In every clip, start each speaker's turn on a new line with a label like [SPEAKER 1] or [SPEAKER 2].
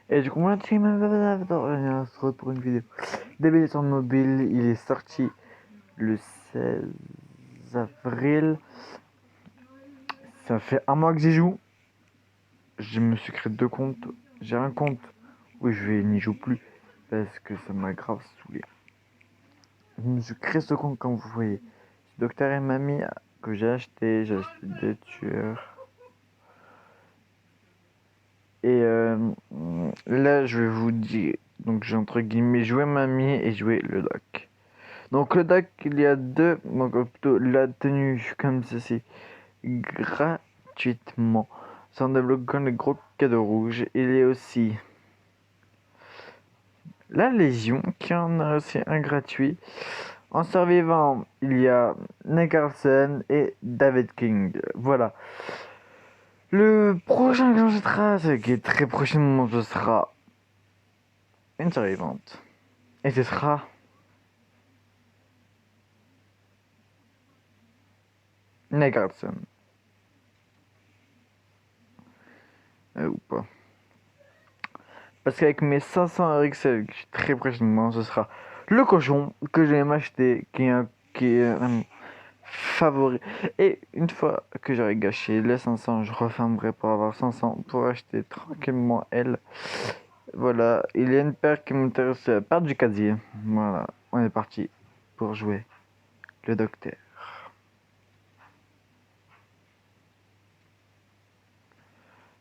[SPEAKER 1] Et du coup, on se retrouve pour une vidéo. DB sur mobile, il est sorti le 16 avril. Ça fait un mois que j'y joue. Je me suis créé 2 comptes. J'ai un compte où je n'y joue plus parce que ça m'a grave saoulé. Je me suis créé ce compte comme vous voyez. Docteur et Mamie que j'ai acheté des tueurs. Et là, je vais vous dire, donc j'ai entre guillemets joué Mamie et joué le doc. Donc le doc, il y a deux, donc plutôt la tenue comme ceci, gratuitement, sans débloquant les gros cadeaux rouges. Il y a aussi la Légion qui en a aussi un gratuit. En survivant, il y a Nick Carlson et David King. Voilà. Le prochain que j'achèterai, ce qui est très prochainement, ce sera une survivante. Et ce sera Nick Carlson. Ou pas. Parce qu'avec mes 500 RXL, très prochainement, ce sera le cochon que je vais m'acheter, qui est un favori. Et une fois que j'aurai gâché les 500, je refermerai pour avoir 500 pour acheter tranquillement elle. Voilà, il y a une paire qui m'intéresse, la paire du casier. Voilà, on est parti pour jouer le docteur.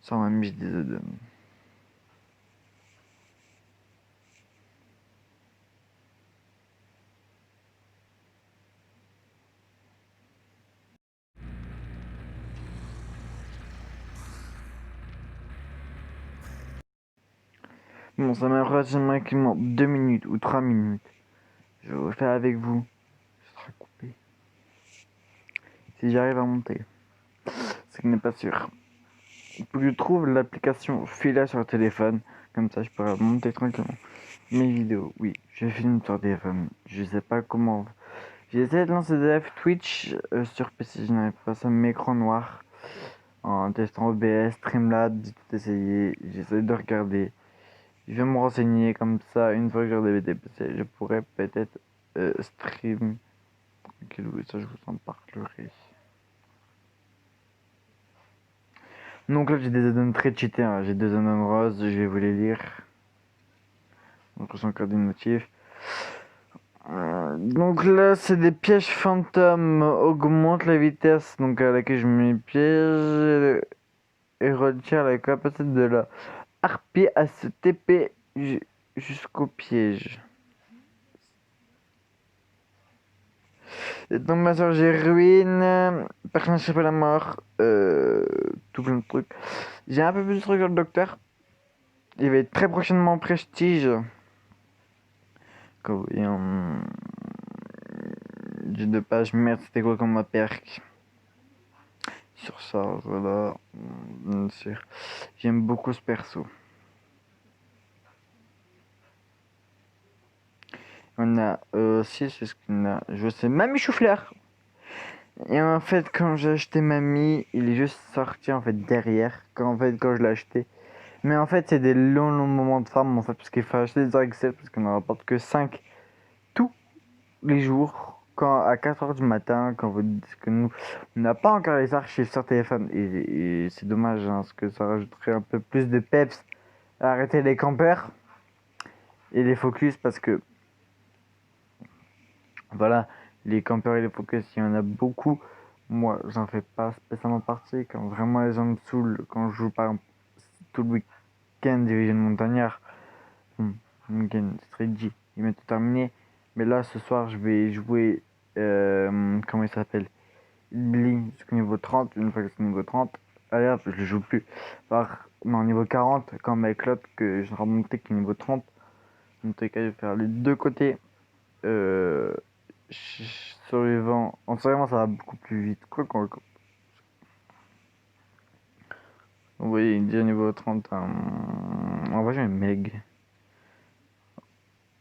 [SPEAKER 1] Sans ma mise des œufs. Bon, ça m'a relativement 2 minutes ou 3 minutes. Je vais le faire avec vous. Ce sera coupé. Si j'arrive à monter. Ce qui n'est pas sûr. Il faut que je trouve l'application Fila sur le téléphone. Comme ça, je pourrai monter tranquillement mes vidéos. Oui, je filme sur téléphone. Je sais pas comment. J'ai essayé de lancer des live Twitch sur PC. Je n'arrive pas. Ça m'écran noir. En testant OBS, Streamlabs, j'ai tout essayé. J'essaie de regarder. Je vais me renseigner comme ça. Une fois que j'aurai des PC, je pourrais peut-être stream. Tranquille, ça, je vous en parlerai. Donc là, j'ai des add-ons très cheatés. Hein. J'ai deux add-ons roses. Je vais vous les lire. Donc, on encore des motifs. Donc là, c'est des pièges fantômes. Augmente la vitesse donc à laquelle je mets piège et retire la capacité de la harpie à se TP jusqu'au piège. Et donc ma soeur, j'ai ruine, personne n'échappe à la mort, tout plein de trucs. J'ai un peu plus de trucs sur le docteur. Il va être très prochainement prestige. Comme vous voyez, j'ai 2 pages. Merde, c'était quoi comme ma perque sur ça, voilà. Bien sûr. J'aime beaucoup ce perso. On a aussi, c'est ce qu'on a. Je sais, Mamie Chou-Fleur. Et en fait, quand j'ai acheté Mamie, il est juste sorti en fait derrière. Quand je l'ai acheté. Mais en fait, c'est des longs moments de farm en fait, parce qu'il faut acheter des Excel, parce qu'on n'en rapporte que 5 tous les jours. Quand à 4h du matin, quand vous dites que nous, on n'a pas encore les archives sur téléphone. Et c'est dommage, hein, parce que ça rajouterait un peu plus de peps à arrêter les campeurs et les focus, parce que voilà, les campeurs et les focus, il y en a beaucoup. Moi, j'en fais pas spécialement partie. Quand vraiment les gens me saoulent, quand je joue par exemple tout le week-end Division Montagnard, week-end Street G, il m'est tout terminé. Mais là, ce soir, je vais jouer, comment il s'appelle, Bling jusqu'au niveau 30. Une fois que c'est niveau 30, allez hop, je le joue plus. Non, niveau 40, quand avec l'autre que je remonté qui est niveau 30. En tout cas, je vais faire les deux côtés. Euh, Survivant. En survivant, ça va beaucoup plus vite. Quoi qu'on. Vous voyez, il dit au niveau 30. On va jouer Meg.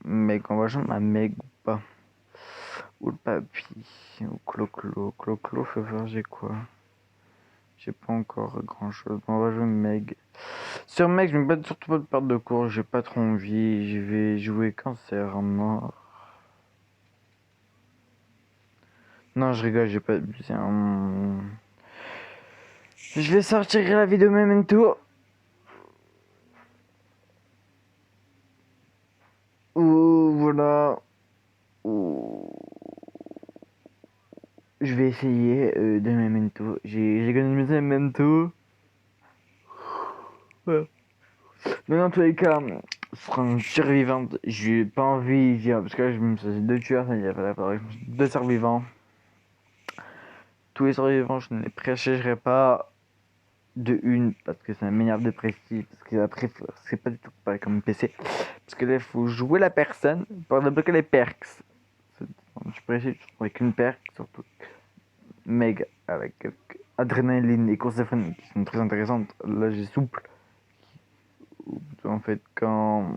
[SPEAKER 1] Meg, on va jouer ma Meg ou pas. Ou le papy. Ou Clo-Clo. Clo-Clo, faut faire j'ai quoi? J'ai pas encore grand chose. On va jouer Meg. Sur mec, je me bats surtout pas de perdre de cours, j'ai pas trop envie, je vais jouer cancer mort. Non, je rigole, j'ai pas abusé. Je vais sortir la vidéo Memento. Ou voilà. Ou... Je vais essayer de Memento. J'ai gagné Memento. Ouais. Mais dans tous les cas, ce sera une survivante. J'ai pas envie, parce que là, je me suis deux tueurs, ça y a deux survivants. Tous les survivants, je ne les prêcherai pas de une, parce que ça m'énerve de prestige, parce que après, c'est pas du tout pareil comme PC. Parce que là, il faut jouer la personne pour débloquer les perks. Je précise, je trouve qu'une perk, surtout Meg, avec adrénaline et course effrénée, qui sont très intéressantes. Là, j'ai souple. En fait, quand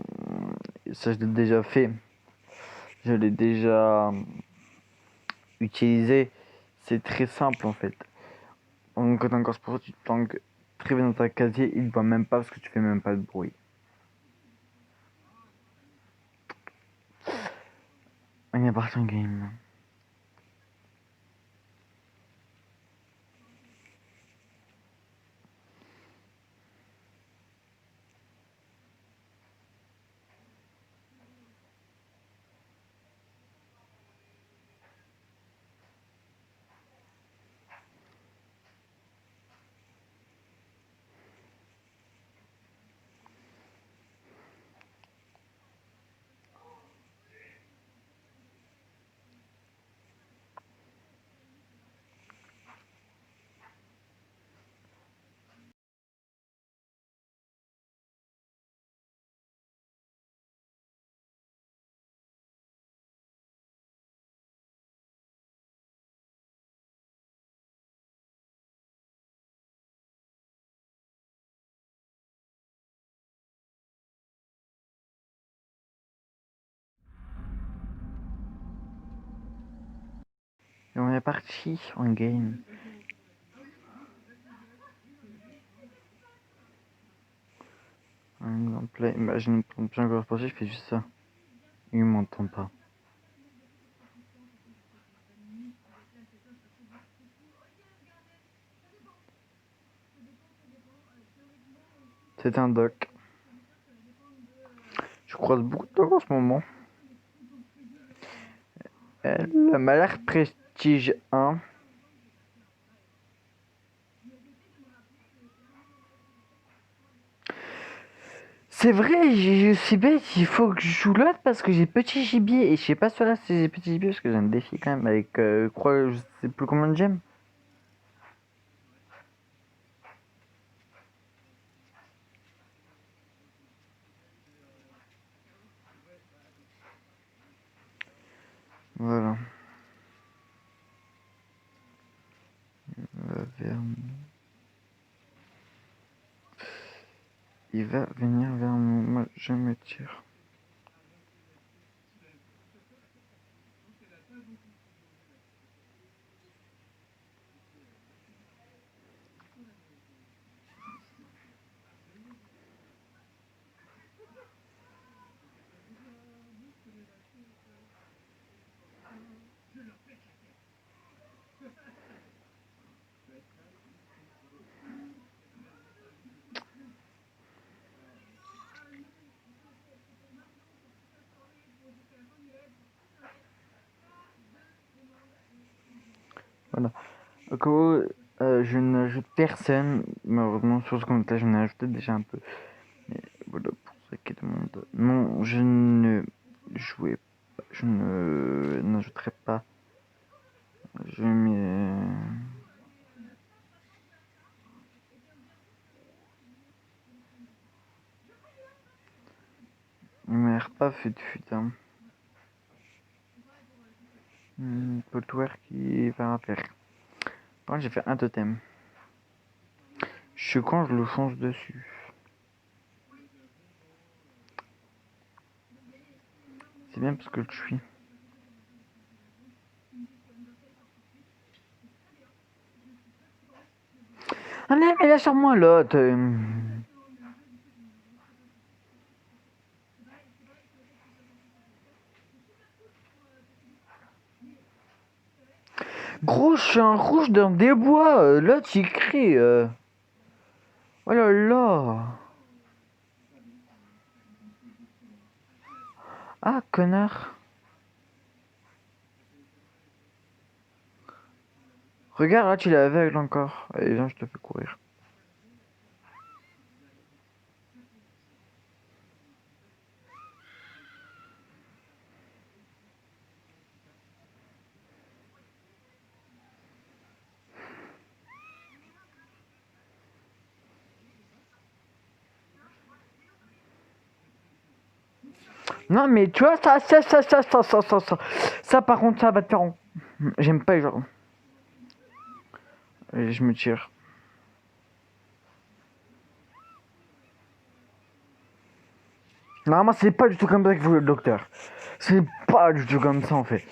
[SPEAKER 1] ça, je l'ai déjà fait, je l'ai déjà utilisé. C'est très simple en fait. Quand t'es encore sport, tu te planques très bien dans ta casier, il ne voit même pas parce que tu fais même pas de bruit. On est parti en game. Et on est parti en game. Un gameplay. Imagine pour bien encore sportif, je fais juste ça. Il m'entend pas. C'est un doc. Je croise beaucoup de docs en ce moment. Elle m'a l'air Prestige 1. C'est vrai, je suis bête, il faut que je joue l'autre parce que j'ai petit gibier. Et je sais pas sur là si j'ai petit gibier parce que j'ai un défi quand même avec je sais plus combien de gemmes. Voilà. Vers... Il va venir vers nous. Moi, je me tire. Voilà. Je n'ajoute personne. Malheureusement, sur ce compte-là, je n'ai ajouté déjà un peu. Mais voilà, pour ceux qui demandent. Non, je ne jouais pas. Je ne n'ajouterai pas. Je m'y. Merde, pas fut hein. Potware qui va faire. Par contre, j'ai fait un totem. Je suis quand je le fonce dessus. C'est bien parce que je suis. Ah non, mais là sur moi l'autre. Gros, je suis un rouge dans des bois. Là, tu cries. Oh là là. Ah, connard. Regarde, là, tu l'es aveugle encore. Allez, viens, je te fais courir. Non, mais tu vois, ça, par contre, ça va te faire. J'aime pas les gens. Et je me tire. Normalement, c'est pas du tout comme ça que vous le docteur. C'est pas du tout comme ça, en fait.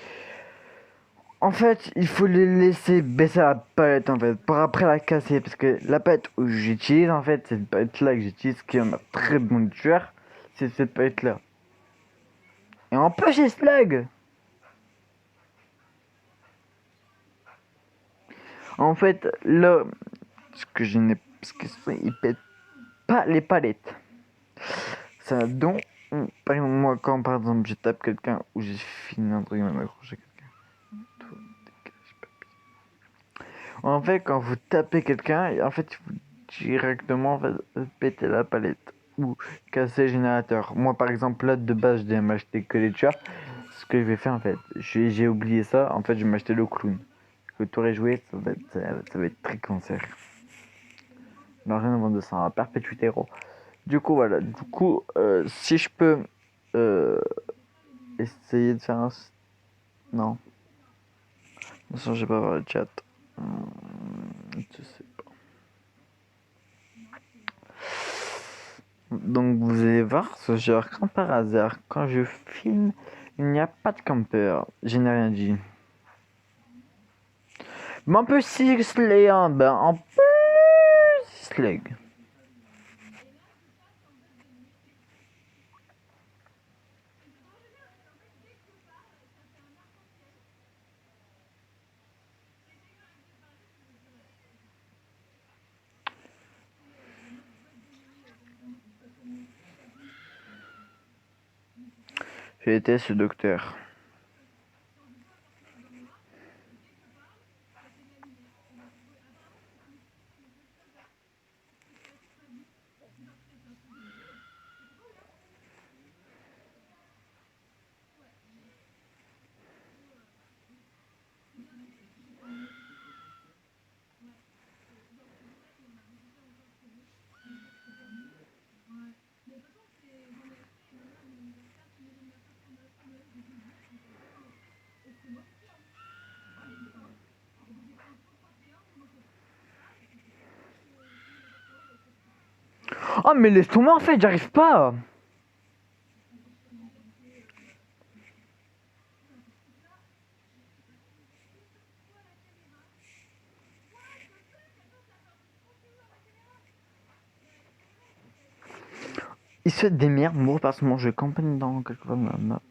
[SPEAKER 1] En fait, il faut les laisser baisser la palette, en fait, pour après la casser. Parce que la palette où j'utilise, en fait, cette palette-là que j'utilise, qui est un très bon tueur, c'est cette palette-là. Et en plus, j'ai Slug. En fait, là, ce que je n'ai... Parce que il pète pas les palettes. Ça donc, par exemple, moi, quand par exemple je tape quelqu'un ou j'ai fini un truc, même accroché quelqu'un. En fait, quand vous tapez quelqu'un, en fait, il faut directement en fait, péter la palette ou casser le générateur. Moi, par exemple, là, de base, je devais m'acheter que les tueurs. Ce que je vais faire, en fait, j'ai oublié ça. En fait, je vais m'acheter le clown. Que tu aurais joué, ça va être très cancer. L'argent avant de ça, à perpétuité. Du coup, voilà. Du coup, si je peux essayer de faire un. Non. De toute façon, je vais pas voir le chat. Je sais pas. Donc, vous allez voir ce genre, quand par hasard, quand je filme, il n'y a pas de camper. Je n'ai rien dit. Mais on peut s'y hein, ben, on peut s'y. J'ai été ce docteur. Oh, mais laisse tomber en fait, j'arrive pas. Il se fait des merdes, moi, parce que moi, je campagne dans quelque part de ma map.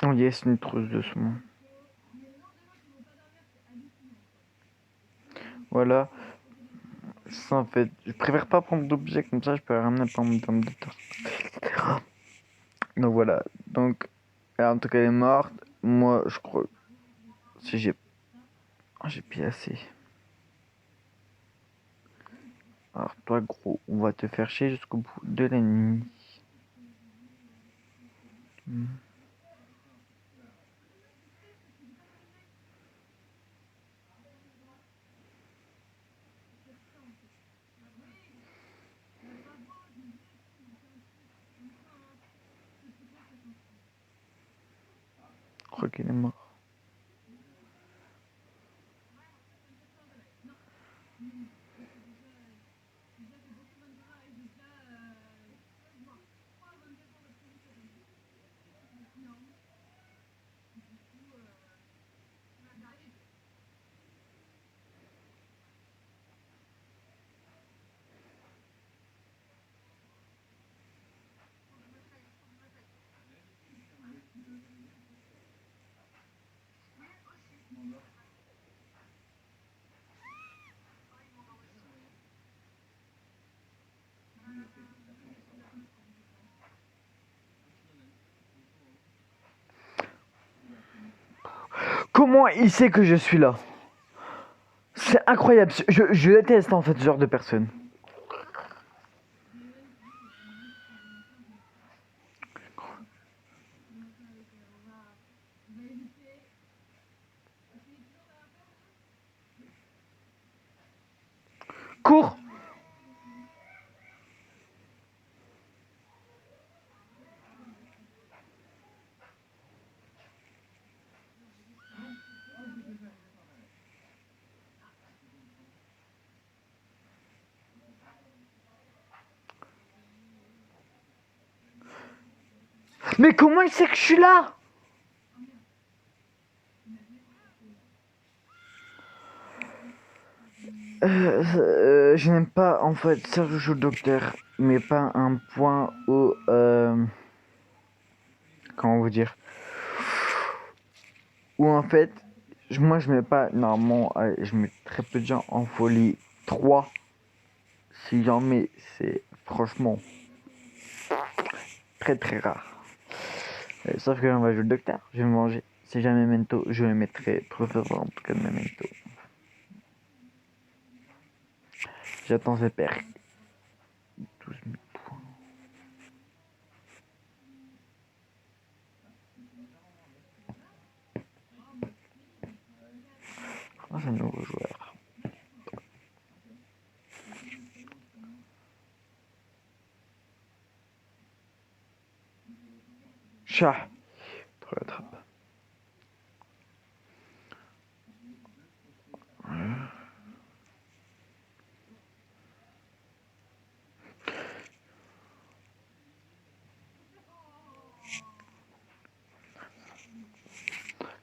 [SPEAKER 1] Oh yes, une trousse de saumon. Voilà. Ça en fait, je préfère pas prendre d'objets comme ça, je peux ramener par mon terme de torse. Donc voilà. Donc, en tout cas, elle est morte. Moi, je crois. Si j'ai. Oh, j'ai pied assez. Alors toi gros, on va te faire chier jusqu'au bout de la nuit. Hmm. Je crois qu'il est mort. Comment il sait que je suis là? C'est incroyable. Je déteste en fait ce genre de personne. Cours! Mais comment il sait que je suis là? Je n'aime pas en fait Serge le docteur, mais pas un point où comment vous dire, où en fait moi je mets pas normalement je mets très peu de gens en folie 3 si j'en mets c'est franchement très très rare. Sauf que là on va jouer le docteur, je vais me manger. Si jamais Memento, je le mettrai préférable en tout cas de Memento. J'attends ces perks. 12 000 points. Oh, c'est un nouveau joueur. Chat. Trop la trappe.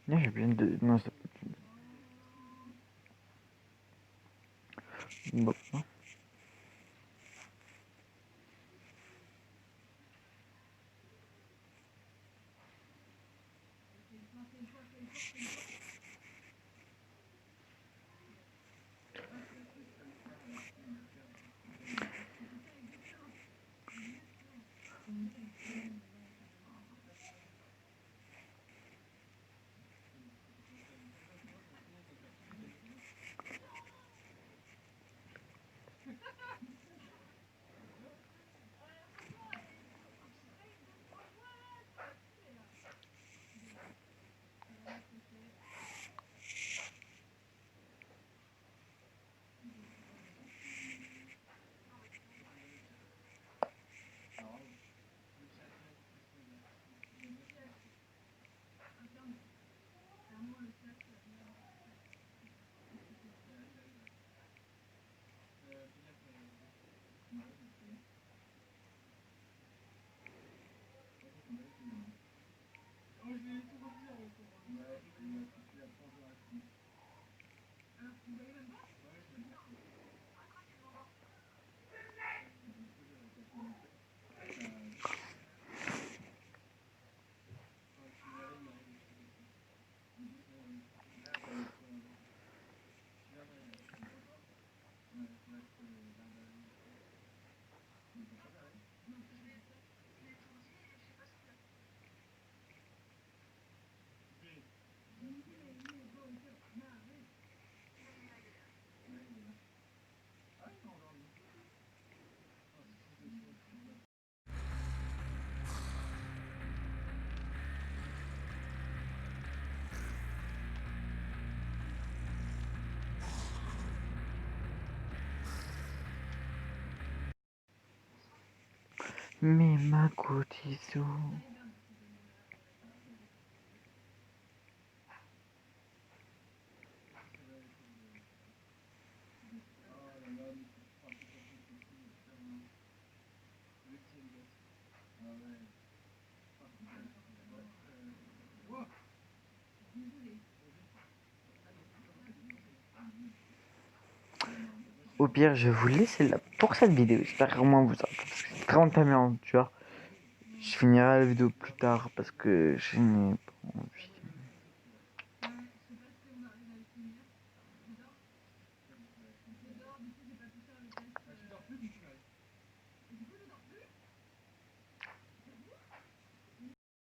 [SPEAKER 1] Non, j'ai bien de. Non, c'est bon. Mais ma cotiso. Au pire, je vais vous laisser là pour cette vidéo. J'espère vraiment vous ça. Parce que c'est très entaméant, tu vois. Je finirai la vidéo plus tard parce que je n'ai